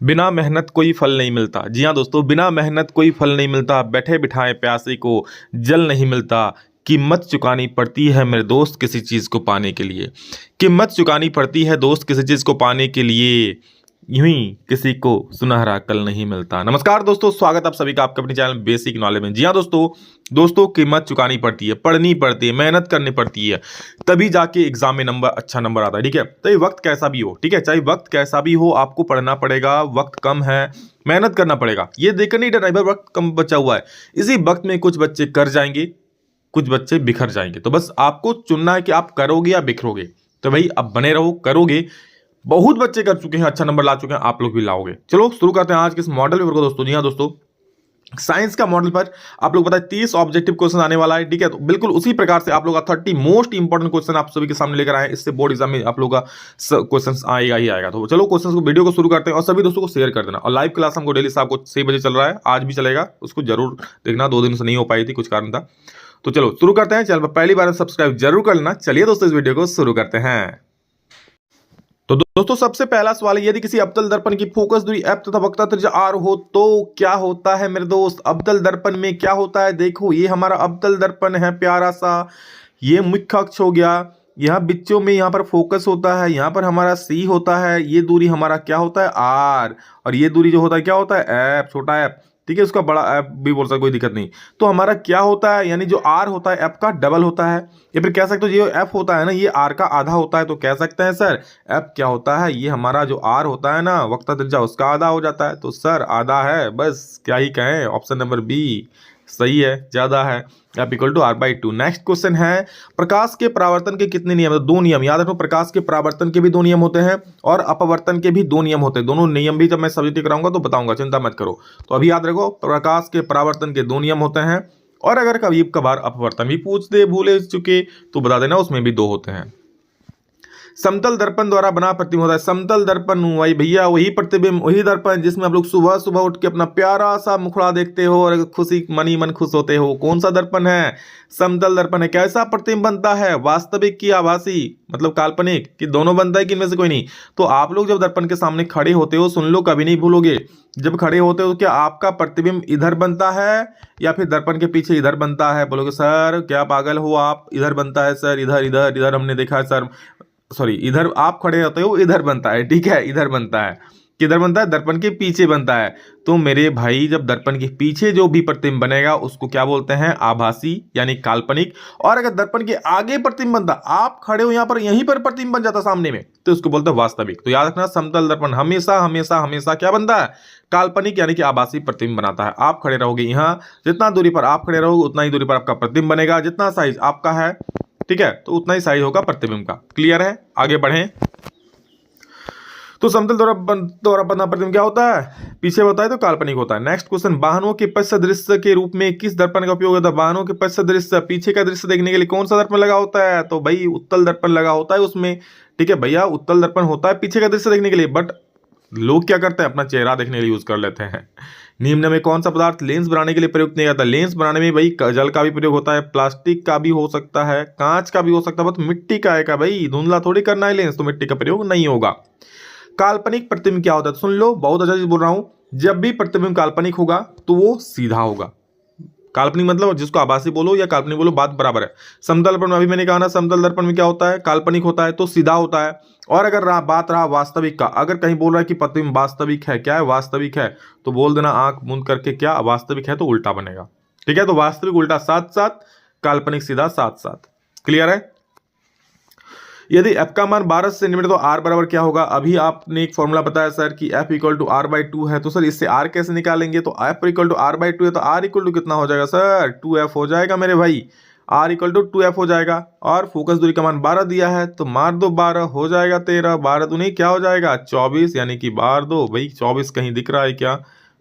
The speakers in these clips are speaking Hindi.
बिना मेहनत कोई फल नहीं मिलता। जी हाँ दोस्तों, बिना मेहनत कोई फल नहीं मिलता। बैठे बिठाए प्यासे को जल नहीं मिलता। कीमत चुकानी पड़ती है मेरे दोस्त किसी चीज़ को पाने के लिए। कीमत चुकानी पड़ती है दोस्त किसी चीज़ को पाने के लिए। यूं ही किसी को सुनहरा कल नहीं मिलता। नमस्कार दोस्तों, स्वागत आप सभी का आपके अपने चैनल बेसिक नॉलेज में। जी हाँ दोस्तों कीमत चुकानी पड़ती है, पढ़नी पड़ती है, मेहनत करनी पड़ती है, तभी जाके एग्जाम में अच्छा नंबर आता है। ठीक है, तो ये वक्त कैसा भी हो, ठीक है, चाहे वक्त कैसा भी हो, आपको पढ़ना पड़ेगा। वक्त कम है, मेहनत करना पड़ेगा। ये देखकर नहीं डरना, वक्त कम बचा हुआ है। इसी वक्त में कुछ बच्चे कर जाएंगे, कुछ बच्चे बिखर जाएंगे। तो बस आपको चुनना है कि आप करोगे या बिखरोगे। तो भाई अब बने रहो, करोगे। बहुत बच्चे कर चुके हैं, अच्छा नंबर ला चुके हैं, आप लोग भी लाओगे। चलो शुरू करते हैं आज के इस मॉडल पेपर को दोस्तों। जी हाँ दोस्तों, साइंस का मॉडल पर आप लोग बताए 30 ऑब्जेक्टिव क्वेश्चन आने वाला है। ठीक है, तो बिल्कुल उसी प्रकार से आप लोग का 30 मोस्ट इंपॉर्टेंट क्वेश्चन आप सभी के सामने लेकर आए। इससे बोर्ड एग्जाम में आप लोग का क्वेश्चन आएगा ही आएगा। तो चलो क्वेश्चन को, वीडियो को शुरू करते हैं और सभी दोस्तों को शेयर कर देना। और लाइव क्लास हमको डेली शाम को 6 बजे चल रहा है, आज भी चलेगा, उसको जरूर देखना। 2 दिन से नहीं हो पाई थी, कुछ कारण था। तो चलो शुरू करते हैं। चैनल पर पहली बार सब्सक्राइब जरूर कर लेना। चलिए दोस्तों, इस वीडियो को शुरू करते हैं। तो दोस्तों सबसे पहला सवाल है, यदि किसी अवतल दर्पण की फोकस दूरी f तथा वक्रता त्रिज्या r हो तो क्या होता है मेरे दोस्त। अवतल दर्पण में क्या होता है, देखो ये हमारा अवतल दर्पण है प्यारा सा। ये मुख्य अक्ष हो गया, यहाँ बिच्चों में यहाँ पर फोकस होता है, यहाँ पर हमारा c होता है। ये दूरी हमारा क्या होता है, r। और ये दूरी जो होता है क्या होता है, f, छोटा f। ठीक है, उसका बड़ा f भी बोल सकते, कोई दिक्कत नहीं। तो हमारा क्या होता है, यानी जो r होता है f का डबल होता है। या फिर कह सकते हो ये f होता है ना, ये r का आधा होता है। तो कह सकते हैं सर f क्या होता है, ये हमारा जो r होता है ना वक्रता त्रिज्या, उसका आधा हो जाता है। तो सर आधा है, बस क्या ही कहें, ऑप्शन नंबर बी सही है, ज्यादा है। f equal to r/2। Next question है, प्रकाश के परावर्तन के कितने नियम है। 2 नियम याद रखो, प्रकाश के परावर्तन के भी 2 नियम होते हैं और अपवर्तन के भी 2 नियम होते हैं। दोनों नियम भी जब मैं सब्जेक्ट कराऊंगा तो बताऊंगा, चिंता मत करो। तो अभी याद रखो, प्रकाश के परावर्तन के 2 नियम होते हैं। और अगर कभी कभार अपवर्तन भी पूछ दे, भूले चुके, तो बता देना, उसमें भी 2 होते हैं। समतल दर्पण द्वारा बना प्रतिबिंब होता है। समतल दर्पण वही भैया, वही प्रतिबिंब, वही दर्पण जिसमें आप लोग सुबह सुबह उठ के अपना प्यारा सा मुखड़ा देखते हो और खुशी मनी मन खुश होते हो। कौन सा दर्पण है, समतल दर्पण है। कैसा प्रतिबिंब बनता है, वास्तविक की आभासी, मतलब काल्पनिक, कि दोनों बनता है कि इनमें से कोई नहीं। तो आप लोग जब दर्पण के सामने खड़े होते हो, सुन लो, कभी नहीं भूलोगे, जब खड़े होते हो क्या आपका प्रतिबिंब इधर बनता है या फिर दर्पण के पीछे इधर बनता है। बोलोगे सर क्या पागल हो आप, इधर बनता है सर, इधर इधर इधर हमने देखा है सर। सॉरी, इधर आप खड़े होते हो, इधर बनता है। ठीक है, इधर बनता है। किधर बनता है, दर्पण के पीछे बनता है। तो मेरे भाई जब दर्पण के पीछे जो भी प्रतिबिंब बनेगा उसको क्या बोलते हैं, आभासी यानी काल्पनिक। और अगर दर्पण के आगे प्रतिबिंब बनता, आप खड़े हो यहाँ पर, यहीं पर प्रतिबिंब बन जाता सामने में, तो उसको बोलते हैं वास्तविक। तो याद रखना, समतल दर्पण हमेशा हमेशा हमेशा क्या बनता है, काल्पनिक यानी कि आभासी प्रतिबिंब बनाता है। आप खड़े रहोगे यहाँ, जितना दूरी पर आप खड़े रहोगे उतना ही दूरी पर आपका प्रतिबिंब बनेगा। जितना साइज आपका है, ठीक है, तो उतना ही साइज होगा प्रतिबिंब का। क्लियर है, आगे बढ़ें। तो समतल द्वारा बना प्रतिबिंब क्या होता है, पीछे होता है तो काल्पनिक होता है। नेक्स्ट क्वेश्चन, वाहनों के पश्च दृश्य के रूप में किस दर्पण का उपयोग होता है। वाहनों के पश्च दृश्य, पीछे का दृश्य देखने के लिए कौन सा दर्पण लगा होता है, तो भाई उत्तल दर्पण लगा होता है उसमें। ठीक है भैया, उत्तल दर्पण होता है पीछे का दृश्य देखने के लिए। बट लोग क्या करते हैं, अपना चेहरा देखने के लिए यूज कर लेते हैं। निम्न में कौन सा पदार्थ लेंस बनाने के लिए प्रयुक्त नहीं आता। लेंस बनाने में भाई जल का भी प्रयोग होता है, प्लास्टिक का भी हो सकता है, कांच का भी हो सकता है, बस मिट्टी का है का भाई, धुंधला थोड़ी करना है लेंस, तो मिट्टी का प्रयोग नहीं होगा। काल्पनिक प्रतिबिंब क्या होता है, सुन लो, बहुत अच्छा चीज बोल रहा हूं। जब भी प्रतिबिंब काल्पनिक होगा तो वो सीधा होगा। काल्पनिक मतलब जिसको आभासी बोलो या काल्पनिक बोलो, बात बराबर है। समतल दर्पण में अभी मैंने कहा ना, समतल दर्पण में क्या होता है, काल्पनिक होता है तो सीधा होता है। और अगर बात रहा वास्तविक का, अगर कहीं बोल रहा है कि प्रतिबिंब वास्तविक है, क्या है, वास्तविक है, तो बोल देना आंख मूंद करके, क्या वास्तविक है, तो उल्टा बनेगा। ठीक है, तो वास्तविक उल्टा साथ साथ, काल्पनिक सीधा साथ साथ। क्लियर है। यदि f का मान 12 सेंटीमीटर तो r बराबर क्या होगा। अभी आपने एक फॉर्मूला बताया सर कि f इक्वल टू r/2 है। तो सर इससे r कैसे निकालेंगे, तो f इक्वल टू r/2 है तो r इक्वल टू कितना हो जाएगा सर, 2f हो जाएगा मेरे भाई। r इक्वल टू 2f हो जाएगा। और फोकस दूरी का मान 12 दिया है तो मार दो 12, हो जाएगा 13। 12 दूनी क्या हो जाएगा 24, यानी कि मार दो भाई। 24 कहीं दिख रहा है क्या,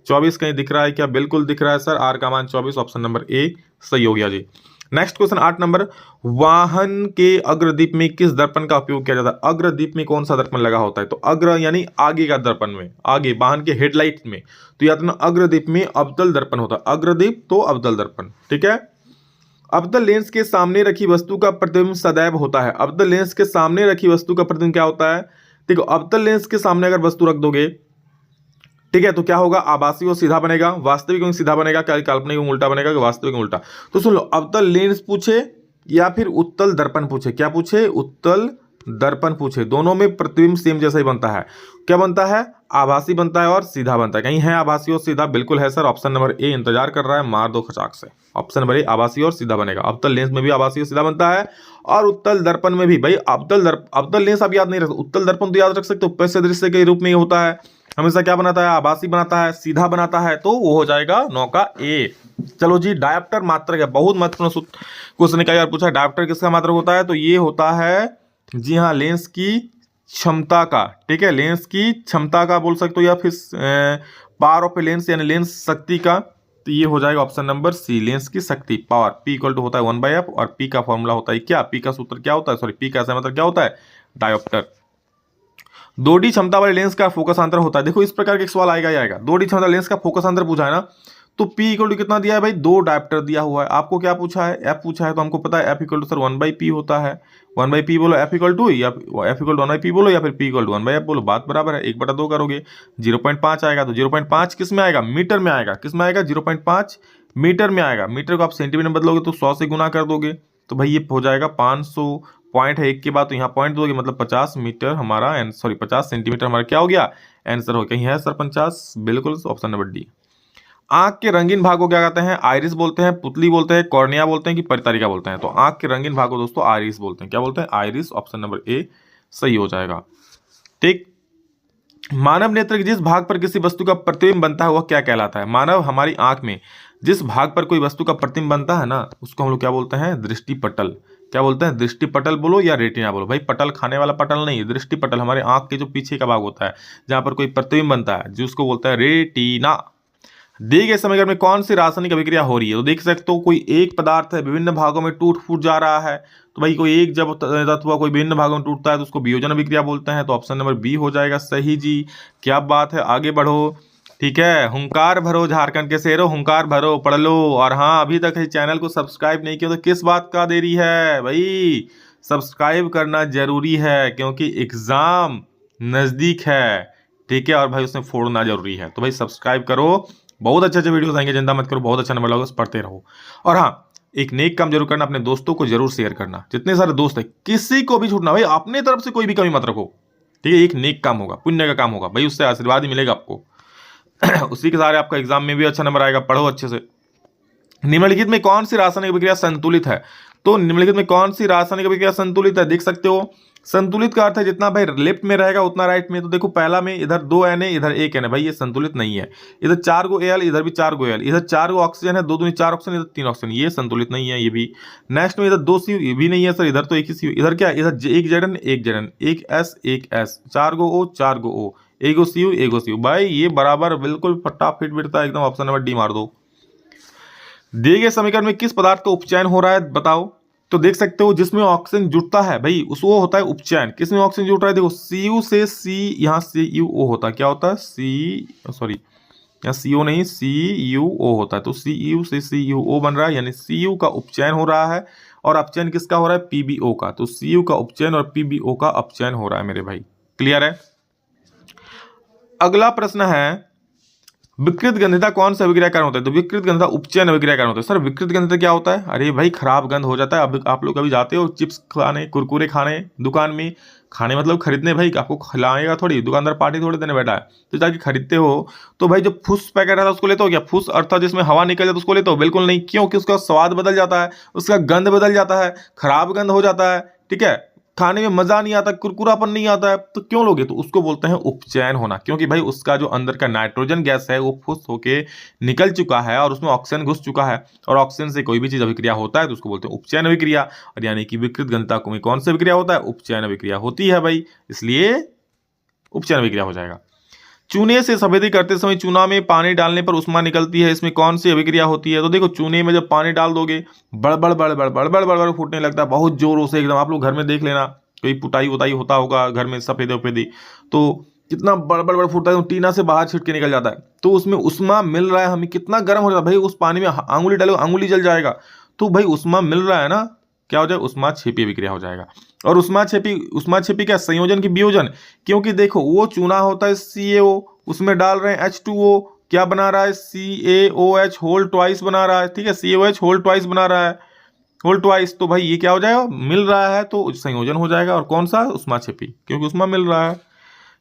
24 कहीं दिख रहा है क्या, बिल्कुल दिख रहा है सर। r का मान 24, ऑप्शन नंबर ए सही हो गया जी। नेक्स्ट क्वेश्चन 8 नंबर, वाहन के अग्रदीप में किस दर्पण का उपयोग किया जाता है। अग्रदीप में कौन सा दर्पण लगा होता है, तो अग्र यानी आगे का दर्पण में, आगे वाहन के हेडलाइट में। तो याद रखना, अग्रदीप में अवतल दर्पण होता है। अग्रदीप तो अवतल दर्पण। ठीक है, अवतल लेंस के सामने रखी वस्तु का प्रतिबिंब सदैव होता है। अवतल लेंस के सामने रखी वस्तु का प्रतिबिंब क्या होता है, देखो अवतल लेंस के सामने अगर वस्तु रख दोगे ठीक है, तो क्या होगा, आभासी और सीधा बनेगा, वास्तविक अंक सीधा बनेगा, क्या काल्पनिक अंक उल्टा बनेगा, वास्तविक अंक उल्टा। तो सुन लो, अवतल लेंस पूछे या फिर उत्तल दर्पण पूछे, क्या पूछे, उत्तल दर्पण पूछे, दोनों में प्रतिबिंब सेम जैसा ही बनता है। क्या बनता है, आभासी बनता है और सीधा बनता है। कहीं है आभासी और सीधा? बिल्कुल है सर, ऑप्शन नंबर ए इंतजार कर रहा है, मार दो खचाक से। ऑप्शन नंबर ए आभासी और सीधा बनेगा। अवतल लेंस में भी आभासी और सीधा बनता है और उत्तल दर्पण में भी। भाई अवतल लेंस आप याद नहीं रख, उत्तल दर्पण तो याद रख सकते हो, उपस्य दृश्य के रूप में होता है, हमेशा क्या बनाता है, आभासी बनाता है, सीधा बनाता है, तो वो हो जाएगा 9 का ए। चलो जी, डायोप्टर मात्रक है, बहुत महत्वपूर्ण क्वेश्चन का यार पूछा, डायोप्टर किसका मात्रक होता है, तो ये होता है, जी हाँ, लेंस की क्षमता का। ठीक है, लेंस की क्षमता का बोल सकते हो, या फिर पावर ऑफ ए लेंस यानी लेंस शक्ति का, तो ये हो जाएगा ऑप्शन नंबर सी, लेंस की शक्ति, पावर। पी इक्वल टू होता है 1/f और पी का फॉर्मूला होता है क्या, पी का सूत्र क्या होता है, सॉरी पी का मतलब क्या होता है, डायोप्टर। 2D क्षमता वाले लेंस का फोकस अंतर होता है। देखो इस प्रकार के सवाल आएगा ही आएगा। 2D क्षमता लेंस का फोकस अंतर पूछा है ना, तो P इक्वल टू कितना दिया है भाई, 2 डायोप्टर दिया हुआ है। आपको क्या पूछा है, F पूछा है, तो हमको पता है F equal to sir 1/P होता है। 1/P बोलो, F इक्वल टू, या F इक्वल टू 1/P बोलो, या फिर P इक्वल टू 1/F बोलो, बात बराबर है। 1/2 करोगे 0.5 आएगा, तो 0.5 किस में आएगा, मीटर में आएगा। किस में आएगा, 0.5 मीटर में आएगा। मीटर को आप सेंटीमीटर में बदलोगे तो 100 से गुना कर दोगे, तो भाई ये हो जाएगा 500। पॉइंट है एक के बाद, तो यहाँ पॉइंट दोगे, मतलब 50 मीटर हमारा, सॉरी 50 सेंटीमीटर हमारा क्या हो गया, आंसर हो। कहीं है सर 50? बिल्कुल, ऑप्शन नंबर डी। आंख के रंगीन भाग को क्या कहते हैं, आइरिस बोलते हैं, पुतली बोलते हैं, कॉर्निया बोलते हैं कि परितरिका बोलते हैं, तो आंख के रंगीन भाग को दोस्तों आइरिस बोलते हैं। क्या बोलते हैं, आइरिस। ऑप्शन नंबर ए सही हो जाएगा। ठीक, मानव नेत्र के जिस भाग पर किसी वस्तु का प्रतिबिंब बनता है वह क्या कहलाता है। मानव हमारी आंख में जिस भाग पर कोई वस्तु का प्रतिबिंब बनता है ना, उसको हम लोग क्या बोलते हैं, दृष्टि पटल। क्या बोलते हैं, दृष्टि पटल बोलो या रेटिना बोलो। भाई पटल खाने वाला पटल नहीं, दृष्टि पटल हमारे आंख के जो पीछे का भाग होता है, जहां पर कोई प्रतिबिंब बनता है, जिसको बोलता है रेटिना। दिए गए समीकरण में कौन सी रासायनिक अभिक्रिया हो रही है, तो देख सकते हो कोई एक पदार्थ है, विभिन्न भागों में टूट फूट जा रहा है, तो भाई कोई एक जब तत्व कोई विभिन्न भागों में टूटता है तो उसको वियोजन अभिक्रिया बोलते हैं, तो ऑप्शन नंबर बी हो जाएगा सही जी। क्या बात है, आगे बढ़ो। ठीक है, हुंकार भरो झारखंड के शेरों, हुंकार भरो, पढ़ लो। और हाँ, अभी तक इस चैनल को सब्सक्राइब नहीं किया तो किस बात का देरी है भाई, सब्सक्राइब करना जरूरी है, क्योंकि एग्जाम नजदीक है। ठीक है, और भाई उसमें फोड़ना जरूरी है, तो भाई सब्सक्राइब करो। बहुत अच्छे अच्छे वीडियोस आएंगे, चिंता मत करो, बहुत अच्छा नंबर लाओगे, पढ़ते रहो। और हाँ, एक नेक काम जरूर करना, अपने दोस्तों को जरूर शेयर करना। जितने सारे दोस्त है, किसी को भी छूटना भाई, अपने तरफ से कोई भी कमी मत रखो। ठीक है, एक नेक काम होगा, पुण्य का काम होगा भाई, उससे आशीर्वाद ही मिलेगा आपको। उसी के सारे आपका एग्जाम में भी अच्छा नंबर आएगा, पढ़ो अच्छे से। निम्नलिखित में कौन सी रासायनिक अभिक्रिया संतुलित है, तो निम्नलिखित में कौन सी रासायनिक अभिक्रिया संतुलित है, देख सकते हो। संतुलित का अर्थ है जितना भाई लेफ्ट में रहेगा उतना राइट में, तो देखो पहला में इधर 2 Na इधर 1 Na, भाई ये संतुलित नहीं है। इधर 4 गो Al, इधर भी 4 गो Al, इधर 4 गो ऑक्सीजन है, 2 दूनी 4 ऑक्सीजन, इधर 3 ऑक्सीजन, ये संतुलित नहीं है। ये भी नेक्स्ट में इधर 2 CU, ये भी नहीं है सर, इधर तो एक ही CU, इधर क्या, इधर 1 Zn 1 Zn, 1 S 1 S, 4 गो O 4 गो O, 1 गो CU 1 गो CU, भाई ये बराबर बिल्कुल फटा फिट बिटता एकदम। ऑप्शन नंबर डी मार दो। दिए गए समीकरण में किस पदार्थ का उपचयन हो रहा है बताओ, तो देख सकते हो जिसमें ऑक्सीजन जुड़ता है भाई उसको होता है उपचयन। किसमें ऑक्सीजन जुड़ रहा है, देखो Cu से C, यहाँ CuO होता है, क्या होता है यहाँ CO नहीं CuO होता है, तो Cu से CuO बन रहा है, यानी Cu का उपचयन हो रहा है। और अपचयन किसका हो रहा है, PbO का, तो Cu का उपचयन और PbO का अपचयन हो रहा है मेरे भाई। क्लियर है। अगला प्रश्न है, विकृत गंधता कौन सा अभिक्रिया कारण होता है, तो विकृत गंधता उपचयन अभिक्रिया कारण होता है। सर विकृत गंधता क्या होता है, अरे भाई खराब गंध हो जाता है। अब आप लोग कभी जाते हो चिप्स खाने, कुरकुरे खाने दुकान में, खाने मतलब खरीदने, भाई आपको खिलाएगा थोड़ी, दुकानदार पार्टी थोड़ी देने बैठा है, तो जाके खरीदते हो, तो भाई जो फुस पैकेट रहता है उसको लेते हो क्या, फुस अर्थात जिसमें हवा निकल जाता है उसको लेते हो, बिल्कुल नहीं। क्योंकि उसका स्वाद बदल जाता है, उसका गंध बदल जाता है, खराब गंध हो जाता है। ठीक है, खाने में मजा नहीं आता, कुरकुरापन नहीं आता है, तो क्यों लोगे, तो उसको बोलते हैं उपचयन होना। क्योंकि भाई उसका जो अंदर का नाइट्रोजन गैस है वो फुस होके निकल चुका है और उसमें ऑक्सीजन घुस चुका है, और ऑक्सीजन से कोई भी चीज अभिक्रिया होता है तो उसको बोलते हैं उपचयन अभिक्रिया। और यानी कि विकृत गंधता में कौन सी अभिक्रिया होता है, उपचयन अभिक्रिया होती है भाई, इसलिए उपचयन अभिक्रिया हो जाएगा। चूने से सफेदी करते समय चूना में पानी डालने पर उष्मा निकलती है, इसमें कौन सी अभिक्रिया होती है, तो देखो चूने में जब पानी डाल दोगे बड़बड़ बड़बड़ बड़बड़ बड़बड़ फूटने लगता है बहुत जोरों से एकदम। आप लोग घर में देख लेना, कोई पुताई उताई होता होगा घर में सफेद वफेदी, तो कितना बड़बड़ बड़ फूटता है, टीना से बाहर छिटके निकल जाता है, तो उसमें उष्मा मिल रहा है हमें, कितना गर्म हो जाता है भाई, उस पानी में आंगुली डालो आंगुली जल जाएगा, तो भाई उष्मा मिल रहा है ना, क्या हो जाए, उष्मा छेपी अभिक्रिया हो जाएगा। और उष्मा छेपी क्या, संयोजन की वियोजन, क्योंकि देखो वो चूना होता है CaO, उसमें डाल रहे हैं H2O, क्या बना रहा है, CaOH होल ट्वाइस बना रहा है, ठीक है, CaOH होल ट्वाइस बना रहा है, होल ट्वाइस, तो भाई ये क्या हो जाएगा, मिल रहा है तो संयोजन हो जाएगा, और कौन सा, उष्मा छिपी, क्योंकि उष्मा मिल रहा है।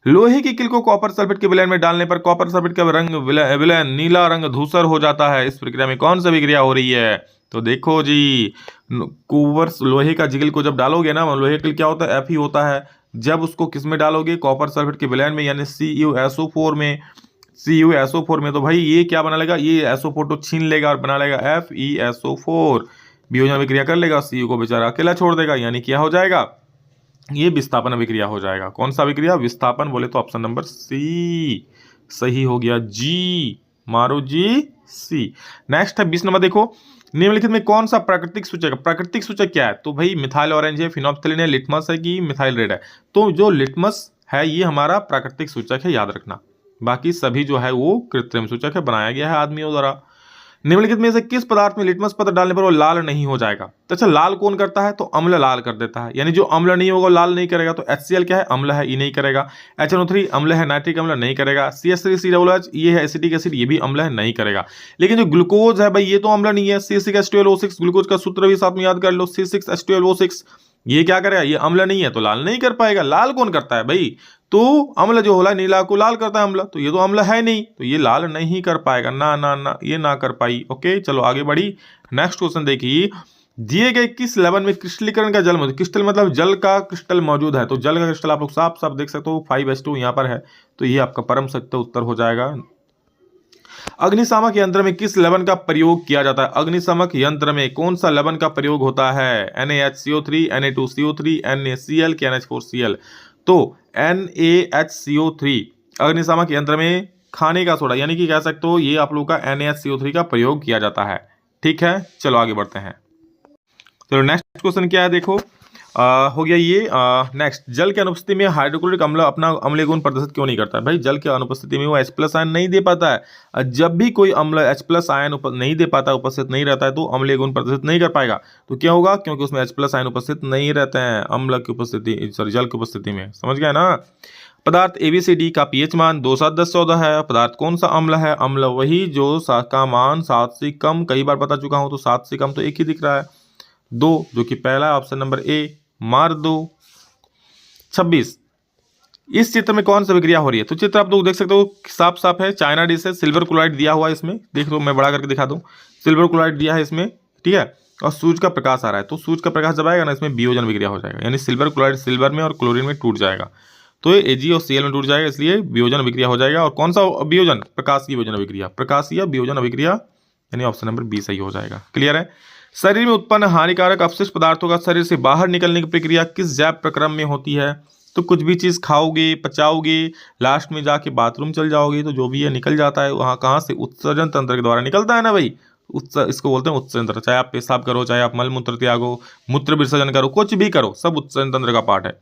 लोहे की कील को कॉपर सल्फेट के विलयन में डालने पर कॉपर सल्फेट का रंग विलयन नीला रंग धूसर हो जाता है। इस प्रक्रिया में कौन सी अभिक्रिया हो रही है, तो देखो जी, कुवर लोहे का जिगल को जब डालोगे ना, लोहे का क्या होता है, Fe होता है, जब उसको किस में डालोगे, कॉपर सल्फेट के विलयन में, यानी CuSO4 में, CuSO4 में, तो भाई ये क्या बना लेगा, ये SO4 तो छीन लेगा और बना लेगा FeSO4, वियोजन अभिक्रिया कर लेगा, Cu को बेचारा अकेला छोड़ देगा, यानी क्या हो जाएगा, ये विस्थापन अभिक्रिया हो जाएगा। कौन सा अभिक्रिया, विस्थापन, बोले तो ऑप्शन नंबर सी सही हो गया, जी मारो जी, सी। नेक्स्ट है 20 नंबर, देखो निम्नलिखित में कौन सा प्राकृतिक सूचक है, प्राकृतिक सूचक क्या है, तो भाई मिथाइल ऑरेंज है, फिनोप्थलीन है, लिटमस है कि मिथाइल रेड है, तो जो लिटमस है ये हमारा प्राकृतिक सूचक है, याद रखना, बाकी सभी जो है वो कृत्रिम सूचक है, बनाया गया है आदमियों द्वारा। निम्नलिखित में से किस पदार्थ में लिटमस पत्र डालने पर वो लाल नहीं हो जाएगा, तो अच्छा लाल कौन करता है, तो अम्ल लाल कर देता है, यानी जो अम्ल नहीं होगा वो लाल नहीं करेगा, तो HCl क्या है, अम्ल है, ये नहीं करेगा, HNO3 अम्ल है, नाइट्रिक अम्ल नहीं करेगा, CH3COOH ये है एसिटिक एसिड, ये भी अम्ल है, नहीं करेगा। लेकिन जो ग्लूकोज है भाई ये तो अम्ल नहीं है, C6H12O6, ग्लूकोज का सूत्र भी साथ में याद कर लो, C6H12O6, ये क्या करेगा, ये अम्ल नहीं है तो लाल नहीं कर पाएगा। लाल कौन करता है भाई, तो अम्ल जो होला नीला को लाल करता है अम्ल, तो ये तो अम्ल है नहीं, तो ये लाल नहीं कर पाएगा, ना ना ना, ये ना कर पाई। ओके चलो आगे बढ़ी, नेक्स्ट क्वेश्चन देखिए, दिए गए किस लवण में क्रिस्टलीकरण का जल मौजूद, क्रिस्टल मतलब जल का क्रिस्टल मौजूद है, तो जल का क्रिस्टल आप लोग साफ साफ देख सकते हो, 5H2 यहाँ पर है, तो ये आपका परम सत्य उत्तर हो जाएगा। अग्निशामक यंत्र में किस लवण का प्रयोग किया जाता है, अग्निशामक यंत्र में कौन सा लवण का प्रयोग होता है, NaHCO3, Na2CO3, NaCl कि NH4Cl, तो NaHCO3 अग्निशामक यंत्र में खाने का सोडा, यानी कि कह सकते हो ये आप लोगों का NaHCO3 का प्रयोग किया जाता है। ठीक है चलो आगे बढ़ते हैं। चलो नेक्स्ट क्वेश्चन क्या है, देखो हो गया ये। नेक्स्ट, जल के अनुपस्थिति में हाइड्रोक्लोरिक अम्ल अपना अम्लीय गुण प्रदर्शित क्यों नहीं करता है, भाई जल के अनुपस्थिति में वो H+ आयन नहीं दे पाता है। जब भी कोई अम्ल H+ आयन नहीं दे पाता, उपस्थित नहीं रहता है, तो अम्लीय गुण प्रदर्शित नहीं कर पाएगा। तो क्या होगा, क्योंकि उसमें H+ आयन उपस्थित नहीं रहते हैं अम्ल की उपस्थिति, सॉरी जल की उपस्थिति में, समझ गया ना। पदार्थ ABCD का pH मान 2, 7, 10, 14 है। पदार्थ कौन सा अम्ल है, अम्ल वही जो का मान 7 से कम, कई बार बता चुका हूं, तो 7 से कम तो एक ही दिख रहा है, 2, जो कि पहला ऑप्शन नंबर ए, मार दो। 26, इस चित्र में कौन सी अभिक्रिया हो रही है, तो चित्र आप लोग देख सकते हो साफ साफ है, चाइना डिश है, सिल्वर क्लोराइड दिया हुआ है इसमें, देख लो मैं बड़ा करके दिखा दूं, सिल्वर क्लोराइड दिया है इसमें, ठीक है, और सूरज का प्रकाश आ रहा है, तो सूरज का प्रकाश जब आएगा ना इसमें वियोजन अभिक्रिया हो जाएगा, यानी सिल्वर क्लोराइड सिल्वर में और क्लोरीन में टूट जाएगा, तो ये Ag और Cl में टूट जाएगा, इसलिए वियोजन अभिक्रिया हो जाएगा। और कौन सा वियोजन, प्रकाशीय वियोजन अभिक्रिया, प्रकाशीय वियोजन अभिक्रिया, यानी ऑप्शन नंबर बी सही हो जाएगा। क्लियर है। शरीर में उत्पन्न हानिकारक अपशिष्ट पदार्थों का शरीर से बाहर निकलने की प्रक्रिया किस जैव प्रक्रम में होती है, तो कुछ भी चीज खाओगे, पचाओगे, लास्ट में जाके बाथरूम चल जाओगे, तो जो भी ये निकल जाता है वहाँ कहाँ से, उत्सर्जन तंत्र के द्वारा निकलता है ना भाई, इसको बोलते हैं उत्सर्जन तंत्र। चाहे आप पेशाब करो, चाहे आप मल मूत्र त्यागो, मूत्र विसर्जन करो, कुछ भी करो, सब उत्सर्जन तंत्र का पार्ट है।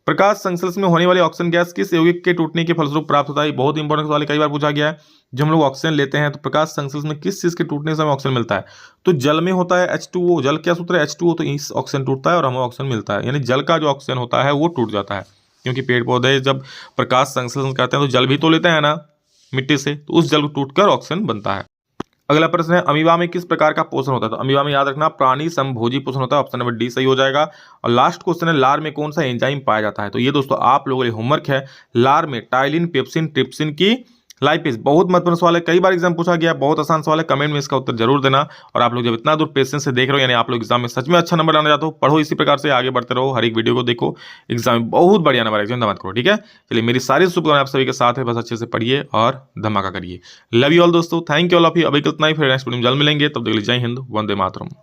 प्रकाश संश्लेषण में होने वाली ऑक्सीजन गैस किस यौगिक के टूटने के फलस्वरूप प्राप्त होता है, बहुत इंपॉर्टेंट सवाल, कई बार पूछा गया है। जब हम लोग ऑक्सीजन लेते हैं तो प्रकाश संश्लेषण में किस चीज के टूटने से हमें ऑक्सीजन मिलता है, तो जल में होता है H2O, जल क्या सूत्र है H2O, तो इस ऑक्सीजन टूटता है और हमें ऑक्सीजन मिलता है, यानी जल का जो ऑक्सीजन होता है वो टूट जाता है, क्योंकि पेड़ पौधे जब प्रकाश संश्लेषण करते हैं तो जल भी तो लेते हैं ना मिट्टी से, तो उस जल को टूटकर ऑक्सीजन बनता है। अगला प्रश्न है, अमीबा में किस प्रकार का पोषण होता है, तो अमीबा में याद रखना प्राणी संभोजी पोषण होता है, ऑप्शन नंबर डी सही हो जाएगा। और लास्ट क्वेश्चन है, लार में कौन सा एंजाइम पाया जाता है, तो ये दोस्तों आप लोगों के लिए होमवर्क है, लार में टाइलिन, पेप्सिन, ट्रिप्सिन की लाइपेज, बहुत महत्वपूर्ण सवाल है, कई बार एग्जाम पूछा गया, बहुत आसान सवाल है, कमेंट में इसका उत्तर जरूर देना। और आप लोग जब इतना दूर पेशेंस से देख रहे हो, यानी आप लोग एग्जाम में सच में अच्छा नंबर लाना चाहते हो, पढ़ो इसी प्रकार से आगे बढ़ते रहो, हर एक वीडियो को देखो, एग्जाम में बहुत बढ़िया नंबर एग्जाम मत करो, ठीक है। चलिए मेरी सारी शुभकामनाएं आप सभी के साथ है, बस अच्छे से पढ़िए और धमाका करिए। लव यू ऑल दोस्तों, thank you all of you. अभी कितना ही, फिर नेक्स्ट वीडियो में जल्द मिलेंगे, तब तक के लिए जय हिंद, वंदे मातरम।